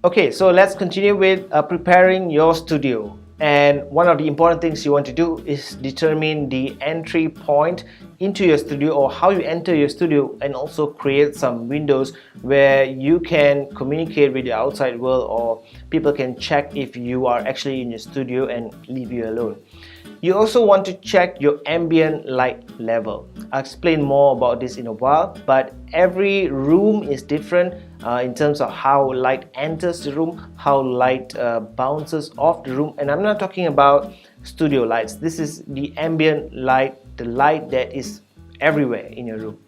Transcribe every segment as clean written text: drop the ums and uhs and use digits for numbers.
Okay, so let's continue with preparing your studio. And one of the important things you want to do is determine the entry point into your studio, or how you enter your studio, and also create some windows where you can communicate with the outside world, or people can check if you are actually in your studio and leave you alone. You also want to check your ambient light level. I'll explain more about this in a while, but every room is different in terms of how light enters the room, how light bounces off the room. And I'm not talking about studio lights. This is the ambient light, the light that is everywhere in your room.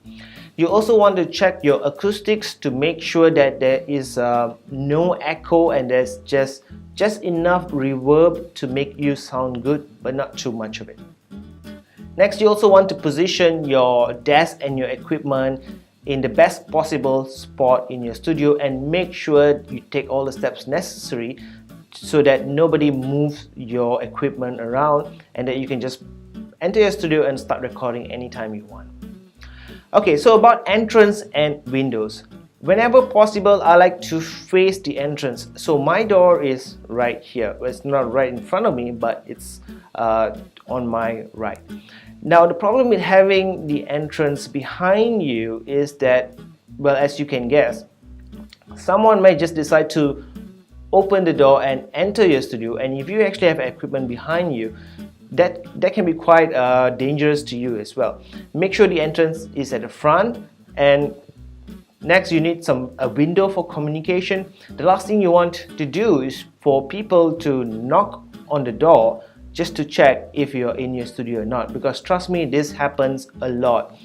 You also want to check your acoustics to make sure that there is no echo and there's just enough reverb to make you sound good, but not too much of it. Next, you also want to position your desk and your equipment in the best possible spot in your studio, and make sure you take all the steps necessary so that nobody moves your equipment around, and that you can just enter your studio and start recording anytime you want. Okay, so about entrance and windows. Whenever possible, I like to face the entrance. So my door is right here. Well, it's not right in front of me, but it's on my right. Now, the problem with having the entrance behind you is that, well, as you can guess, someone might just decide to open the door and enter your studio, and if you actually have equipment behind you, that can be quite dangerous to you as well. Make sure the entrance is at the front, and next you need a window for communication. The last thing you want to do is for people to knock on the door just to check if you're in your studio or not, because trust me, this happens a lot.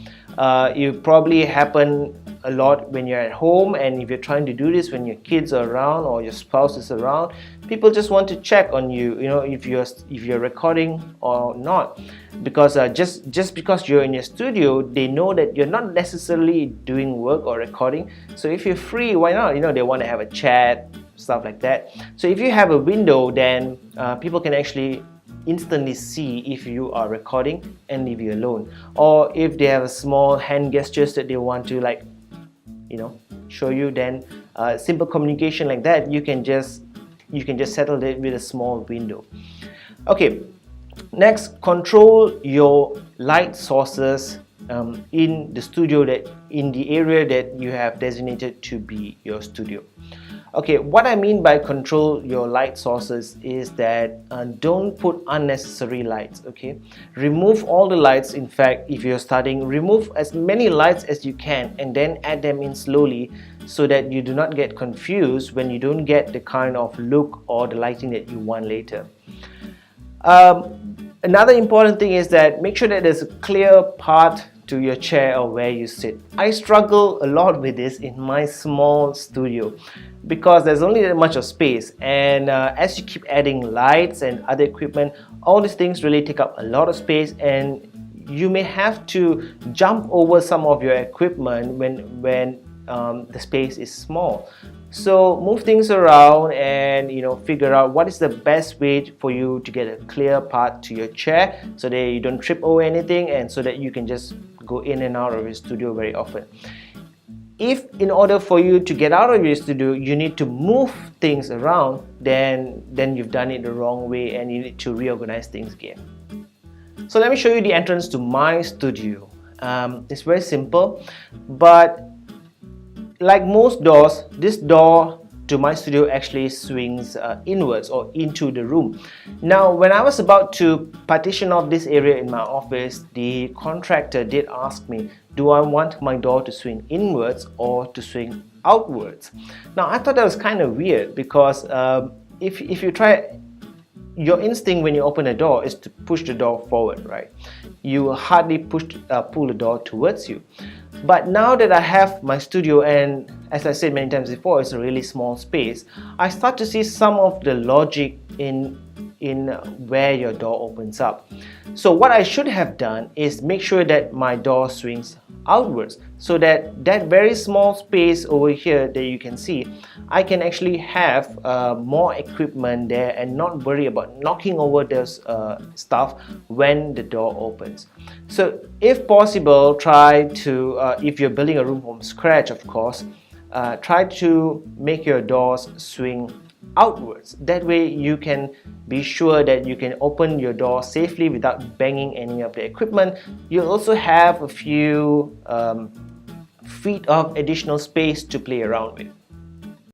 It probably happen a lot when you're at home, and if you're trying to do this when your kids are around or your spouse is around, people just want to check on you, if you're recording or not, because just because you're in your studio, they know that you're not necessarily doing work or recording. So if you're free, why not? They want to have a chat, stuff like that. So if you have a window, then people can actually instantly see if you are recording and leave you alone, or if they have a small hand gestures that they want to show you, then simple communication like that, you can just settle it with a small window. Okay, next, control your light sources in the studio, that in the area that you have designated to be your studio. Okay, what I mean by control your light sources is that don't put unnecessary lights. Okay, remove all the lights. In fact, if you're starting, remove as many lights as you can, and then add them in slowly, so that you do not get confused when you don't get the kind of look or the lighting that you want later. Another important thing is that make sure that there's a clear path to your chair or where you sit. I struggle a lot with this in my small studio because there's only that much of space, and as you keep adding lights and other equipment, all these things really take up a lot of space, and you may have to jump over some of your equipment when the space is small. So move things around and figure out what is the best way for you to get a clear path to your chair, so that you don't trip over anything, and so that you can just go in and out of your studio very often. If in order for you to get out of your studio you need to move things around, then you've done it the wrong way, and you need to reorganize things again. So let me show you the entrance to my studio. It's very simple, but like most doors, this door to my studio actually swings inwards or into the room. Now, when I was about to partition off this area in my office, the contractor did ask me, do I want my door to swing inwards or to swing outwards? Now, I thought that was kind of weird, because if you try, your instinct when you open a door is to push the door forward, right? You hardly pull the door towards you. But now that I have my studio, and as I said many times before, it's a really small space, I start to see some of the logic in where your door opens up. So what I should have done is make sure that my door swings outwards, so that very small space over here that you can see, I can actually have more equipment there and not worry about knocking over those stuff when the door opens. So if possible, try to, if you're building a room from scratch, of course, try to make your doors swing outwards. That way you can be sure that you can open your door safely without banging any of the equipment. You'll also have a few feet of additional space to play around with.